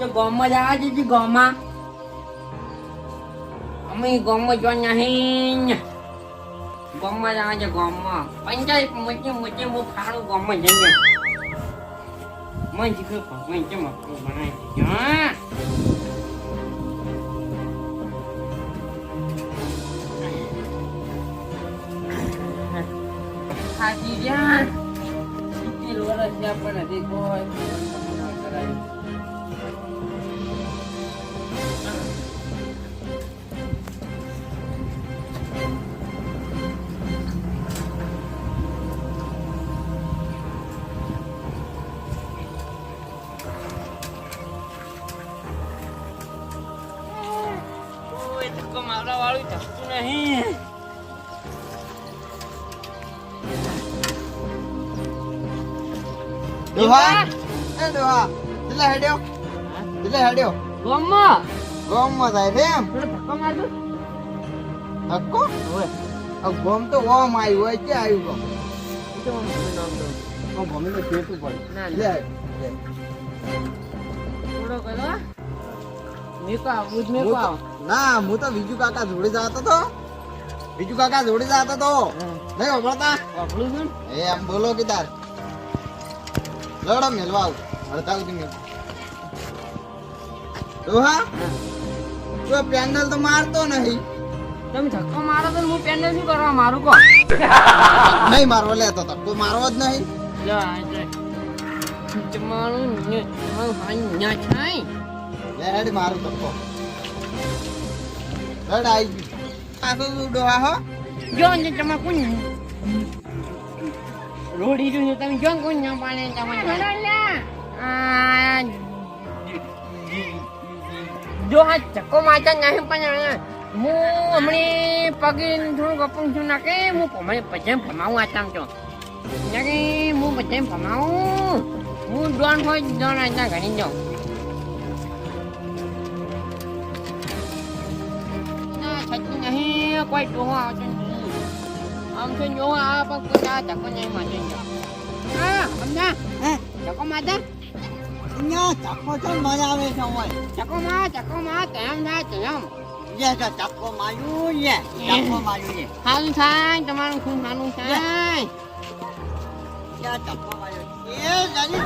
તો ગામમાં જવા દીધી ગામમાં અમે ગામમાં જો નહીં ગામમાં જવા છે ગામમાં પંચાયત મોટી મોટી હું ફાળું ગામમાં જઈને મને શીખર ભગવાન કેમ આપણું બનાવી દીધું ખાતી જ્યાં સિત્તેર વર્ષ જ્યાં પણ હતી કોઈ કરાયું મારા વાળું થતું નહીં દોહા એ દોહા હેડ્યો ગોમમાં ગોમમાં જાય છે એમ થોડો ધક્કો મારજો ધક્કો હવે ગોમ તો ઓમ આવ્યું હોય કે આવ્યું ગોમ તો મને નામ દો ગોમી તો કેતું પડે ના લે થોડો કરો મેકો આવું જ મેકો આવ ના હું તો બીજુ કાકા જોડે જતો તો નહીં ઓળખતા વાપરું છું એમ બોલો કે તાર લડો મેલવા આવું હડતા સુધી મેલ દોહા તું પેન્ડલ તો મારતો નહીં તમે ધક્કો મારો તો હું પેન શું કરવા મારું કો નહીં મારવા લેતો તો તું મારવો જ નહીં જા તમારું ના થાય લે હેડ મારું ધક્કો લડ આવી ગયું આખું ડોહા હો જો ને તમે કોણ રોડી રહ્યું તમે જો કોણ ના પાડે તમે જો આ ધક્કો મારતા નહીં પણ હું હમણાં પગે થોડું ગપું છું નાખે હું પછી ભમાવું આચામ છો નાખે હું પછી ભમાવું હું ડોન હોય ડોન આચા ઘણી જાઉં નહીં કોઈ ડોહો આવતો નહીં આમ તો જો આ પણ કોઈ આ ધક્કો નહીં મારતો હા સમજા ધક્કો મારતા અહીંયા ચક્કો તો મજા આવે છે ઓય ધક્કો માર તેમ થાય તેમ યે ચક્કો માર્યું યે ચક્કો માર્યું યે સારું થાય તમારું ખૂબ સારું થાય યા ચક્કો માર્યો એ જાની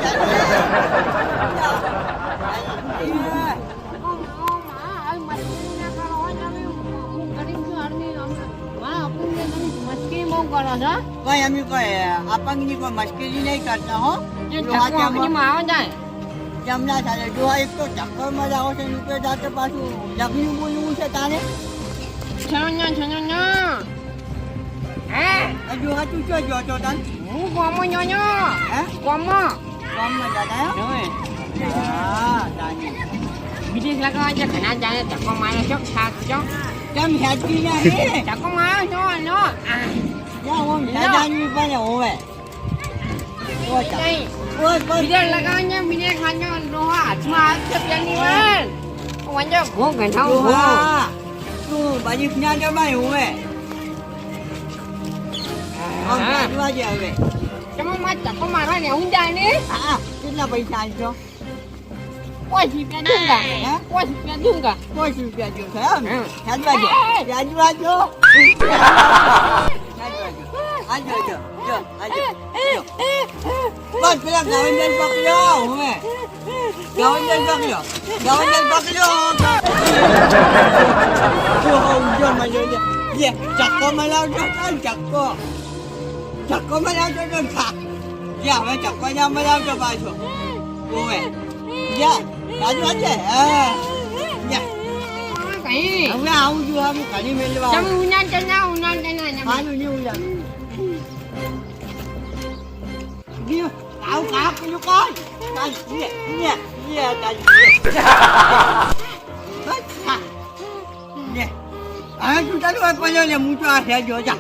કોઈ અમે કોઈ આપંગની કોઈ મુશ્કેલી નહીં કરતા હો જમના ચાલે જો એક તો ચક્કર માં જાવ છે ઉપર જાતે પાછું જગનું બોલવું છે તારે હજુ હાચું છો જો તો તન હું ગામમાં હે ગામમાં ગામમાં જાતા હા તાની વિદેશ લગાવવા છે ઘણા જાય ધક્કો મારે છો ખાસ છો કેમ હેડકી ના હે ધક્કો મારો છો નો યા ઓમ જાજાની પણ હોવે ઓ ચા નહીં ઓય વિદેશ લગાવવા વિદેશ ખાજો ડોહા હાથમાં હાથ છે પેલી વાર વાંજો ઘો ઘટાવ ઘો તું બાજી ના જમાય હોવે આમ જાજવા જે હવે તમે માં ધક્કો મારવા ને હું જાય ને હા કેટલા પૈસા આલજો 50 રૂપિયા દૂંગા હે 50 રૂપિયા દૂંગા 50 રૂપિયા જો છે એમ જાજવા જો આજો જો બસ પેલા ગાવંજન પકડ્યો હવે ગાવંજન પકડ્યો ઉજો મજો યે ચક્કો મલાવજો ચક્કો મલાવજો તો ખા યા હવે ચક્કો ના મલાવજો પાછો હવે યા રાજવા છે યા કઈ હવે આવું છું હવે ઘણી મેળવા તમે ઉના ચના હાલું નહીં ઉલા Dia, kau kau lu kau. Dia tadi. Dia. Ah, tu tadi apa yang muncul ada aja.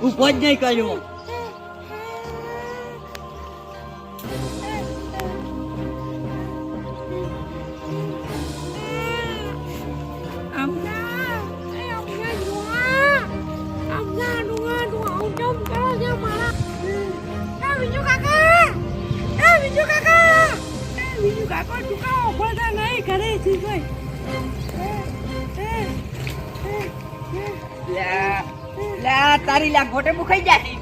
Upon dia kalau. કોઈ ટુકાઓ પડતા નહીં કરે છે કોઈ લા તારી લા ગોટે મુખાઈ જાતી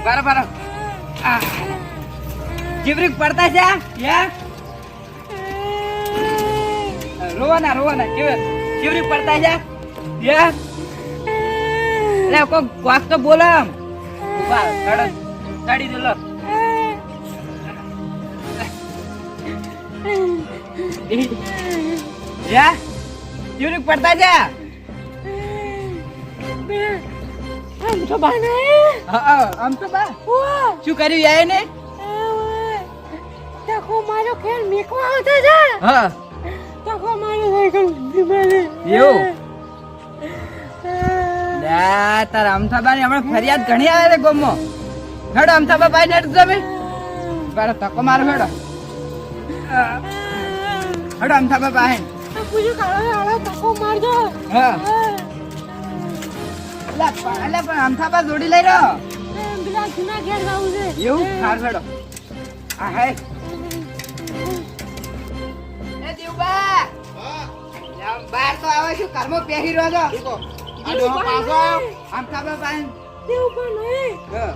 બરાબર જીવરી પડતા છે યા રોવાના જીવરી પડતા છે યા લે કોઈ વાક તો બોલો ઉભા કાઢી દો લો યા જીવરી પડતા છે આમ તો બાને આમ તો બા શું કર્યું યાય ને તકો મારો ખેલ મેકવા આવતા છે હા તકો મારો સાયકલ દીવાલે એવું લા તાર અમથાબા ની હમણાં ફરિયાદ ઘણી આવે છે ગોમો હેડો અમથાબા ભાઈ ને તમે બરાબર તકો મારો હેડો હેડો અમથાબા ભાઈ પૂછું કાળો તકો મારજો હા એટલે પણ અમથાબા જોડી લઈ રહ્યો પેલા જૂના ઘેર જાવું છે એવું ખાર હેડો આ હે એ દેવબા હા બાર તો આવે છું કર્મો પહેરી રહ્યો છો આ ડોહો પાછો અમથાબા ભાઈ તેવું પણ નહીં હા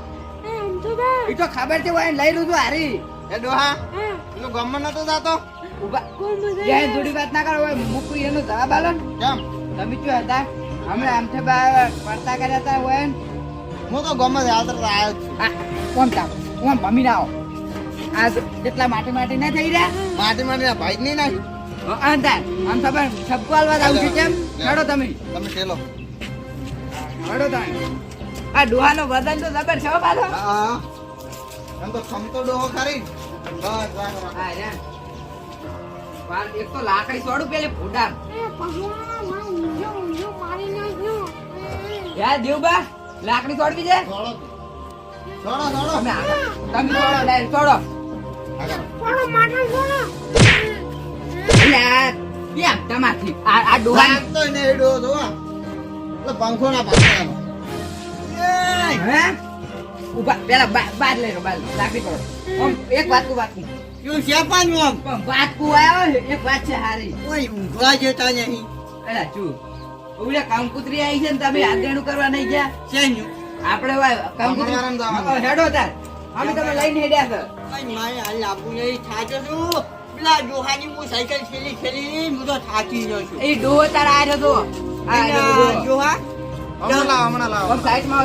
આમ તો બા ઈ તો ખબર છે વાય લઈ રૂ હારી એ ડોહા હા તું ગમમાં નતો જાતો ઉભા કોણ મજા જય જોડી વાત ના કરો મુકુ એનો જવાબ આલો ને કેમ તમે શું હતા હમણાં આમથી બા પડતા કર્યા હતા હોય ને હું તો ગમે હાલતર આવ્યો જ છું આ કોમ તાપ કોમ ભમી ના આવો આ જેટલા માટી ના થઈ રહ્યા માટી ભાઈ નહીં નાખી અંતર આમ ખબર છપ્પુ હાલવા આવું છે કેમ ચડો તમે તમે ચેલો ચડો તમે આ ડોહાનો વજન તો જબર છે હો બાલો હા એમ તો ખમતો ડોહો ખરી બસ બસ હા રે બાર એક તો લાકડી છોડું પેલે ફૂડા મારી નાખ્યો યાર દેવબા લાકડી છોડવી છે છોડો છોડો તમે આગળ તમે છોડો ડાયરેક્ટ છોડો આગળ કોણ મારનો કોણ યાર કેમ તમારથી આ ડોહા તો ને એ ડોહો જો એટલે પંખો ના પાડવાનો હે ઉભા પેલા બાદ લઈ લો બાદ લાકડી કરો આમ એક વાત કું શું છે પાનું આમ પણ વાત કુ આવ્યો ને એક વાત છે હારી કોઈ ઊંઘવા જતા નહીં અલા ચૂ ઓલે કામકુતરી આવી છે ને તમે આગેણું કરવા નહીં ગયા છે ન્યુ આપણે કામકુતરી જવાનું. હેડો તાર અમે તમે લઈને હેડ્યા છો કઈ મારે હાલ આપું નહીં થાચો છું પેલા ડોહાની હું સાયકલ ખેલી હું તો થાકી ગયો છું એ ડોહો તાર આ રહ્યો તો આ પેલા ડોહા હમણાં લાવો સાઈડમાં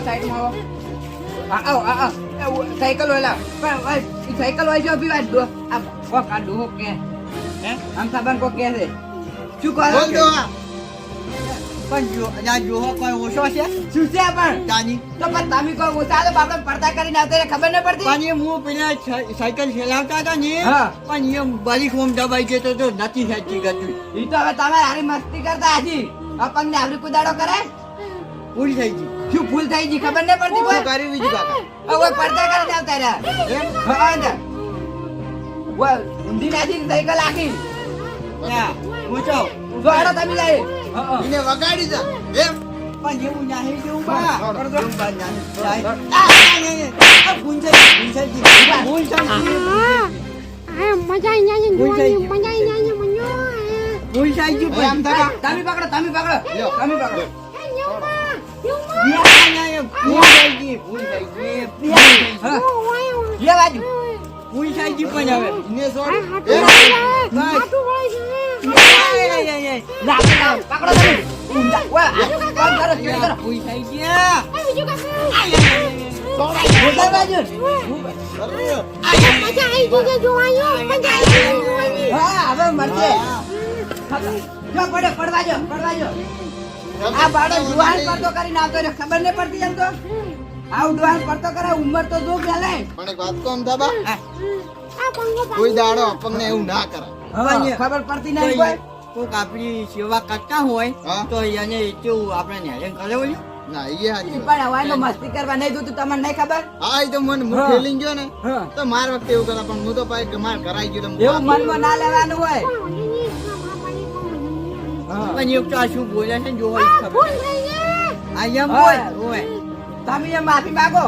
આવો આવો સાયકલ હોય પણ સાયકલ હોય છે બી ડોહ આ કોક આ ડોહો કે હે આમ સાબન કોક કે છે શું કહો બોલ છો? ડોહા પણ ડોહો કોઈ ઓછો છે શું છે પણ તાની તો પણ તમે કહો ઓછા તો આપણે પડતા કરીને આવતા રહ્યા, ખબર ન પડતી પણ એ હું પેલા સાયકલ ચલાવતા હતા ને હા. પણ એ બારીક ઓમ દબાઈ ગયો તો નથી સાચી ગતું ઈ તો હવે તમે હારી મસ્તી કરતા હજી આપણને આવડી કુદાડો કરે પૂરી થઈ ગઈ શું ભૂલ થઈ ગઈ ખબર ન પડતી શું કોઈ કર્યું બીજું કાકા હવે પડતા કરીને આવતા રહ્યા એમ હા ને વો ઊંધી નાખી સાયકલ આખી ના પૂછો જો હાડો તમે લઈ એને વગાડી જા એમ પણ જેવું નાહી જેવું બા જેવું બા નાહી મજા આવી જાય ભૂલ થઈ ગઈ. મજા આવી જાય મને આમ થતા તમે પકડો તમે પકડો લ્યો. તમે પકડો હા એ બાજુ એને છોડ લાવ લાવ પકડો તમે ઊંધા વા કામ કરો ચેક કરો ઊંધા બાજુ હા હવે મરજે જો પડવા જો આ બાળો જુવાન પડતો કરીને આવતો રે ખબર નહીં પડતી એમ તો આવું જુવાન પડતો કરે ઉંમર તો જો પેલે પણ એક વાત કહું દાદા કોઈ દાડો આપણને એવું ના કરે હવે ખબર પડતી નહીં કોઈ કોક આપણી સેવા કરતા હોય હા. તો એને કેવું આપણે ન્યાય કરે બોલ્યું ના એ હાચી વાત. પણ હવાઈ નો મસ્તી કરવા નહીં દઉં તમને નહીં ખબર હા એ તો મને હું હા. ફેલિંગ ગયો ને હા તો માર વખતે એવું કરતા પણ હું તો પાછી માર કરાઈ ગયો તો એવું મનમાં ના લેવાનું હોય પણ એક તો આ શું બોલે છે ને જોવા ઈ ખબર આ એમ હા. બોલ ઓય તમે એમ માફી માંગો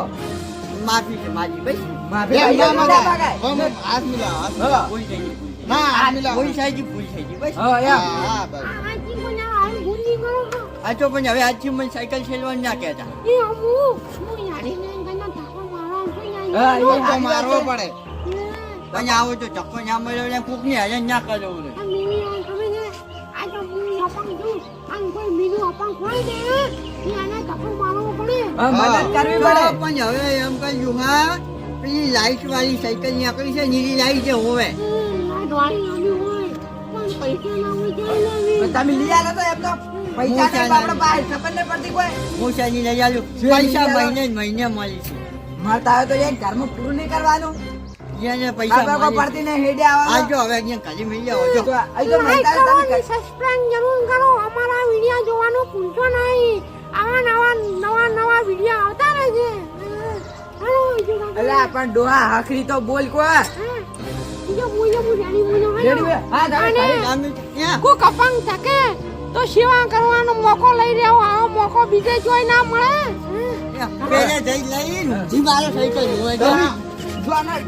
માફી છે મારી બસ માફી એમ ના ભાઈ, માગે. ભાગાય. હમ, હાથ મિલાવો, હાથ મિલાવો. ભૂલ થઈ ગઈ ના, હાથ મિલાવો. ભૂલ થઈ ગઈ ભૂલ થઈ ગઈ બસ હા, એમ. હા, બસ. આજી મને હાલ ભૂલી ગયો છો. આ તો પણ હવે આજથી મને સાયકલ ચલાવવાનું ના કહેતા એ અમુ હું યારી ને ગના ધાકો મારવા છું હા, એ યાર. તો મારવો પડે. પણ આવો તો ચક્કો ના મળ્યો ને કોક ને હેરાન ના કરવું ને આ મેરી આ ખબર છે આ તો હું અપંગ છું આમ કોઈ બીજું અપંગ હોય ને એ આને ધાકો મારવો પડે. હા, મદદ કરવી તો પડે. પણ હવે એમ કહ્યું હા પેલી લાઈટ વાળી સાયકલ નીકળી છે નીલી લાઈટ છે હોવે આ ડોળી આવી હોય પણ પૈસા ના હોય જાય તો તમે લઈ આવ્યા તો એમ તો પૈસા નહીં, આપણે બહાર ખબર નહીં પડતી કોઈ. હું શાની લઈ આવ્યું શેની પૈસા લઈ આવ્યો? મહિને ને મહિને મળી છે મળતા હોય તો એ ઘરમાં પૂરું નહીં કરવાનું. જેને આપણે પૈસા કોઈ મળી પડતી નહીં, હેડે આવવાનું. આજો હવે અહીંયા કાલી મળી આવો જો તો અહીં તો લાઈક મહેનતાણી કરો તમે અને સબસ્ક્રાઇબ જરૂર કરો અમારા વિડિયો જોવાનું ભૂલશો નહીં આવા નવા વિડિયો આવતા રહેશે હાલો બીજું કાંઈ. અલા પણ ડોહા હખરી તો બોલ કો. હા. બીજો બોલો રેડી બોલો રેડી બોલ. હા, તમે અને ખાલી આમ ત્યાં કોઈ કપંગ থাকে તો સેવા કરવાનો મોકો લઈ રહ્યો આવો મોકો બીજે જોઈ ના મળે હા. પેલે જઈ લઈને જી મારો સાયકલ હોય તો જો આના એક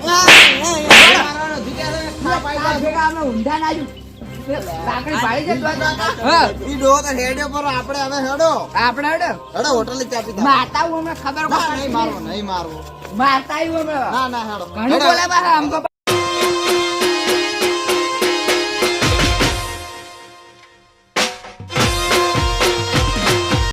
મારવાનો જીત્યા છે, ખા પાઈ આ ભેગા અમે ઊંધા ના આવ્યું. લાકડી ભાળી છે તો હા, ઈ ડોહો તો હેડે પર આપણે હવે હેડો. આપણે હેડો. હેડો, હોટલે ચા પીતા. મારતા હું હમણાં ખબર ના, નહીં મારવો, નહીં મારવો. મારતા આવ્યું હમણાં. ના, ના, હેડો. ઘણું હેડો. બોલે પાછા, આમ તો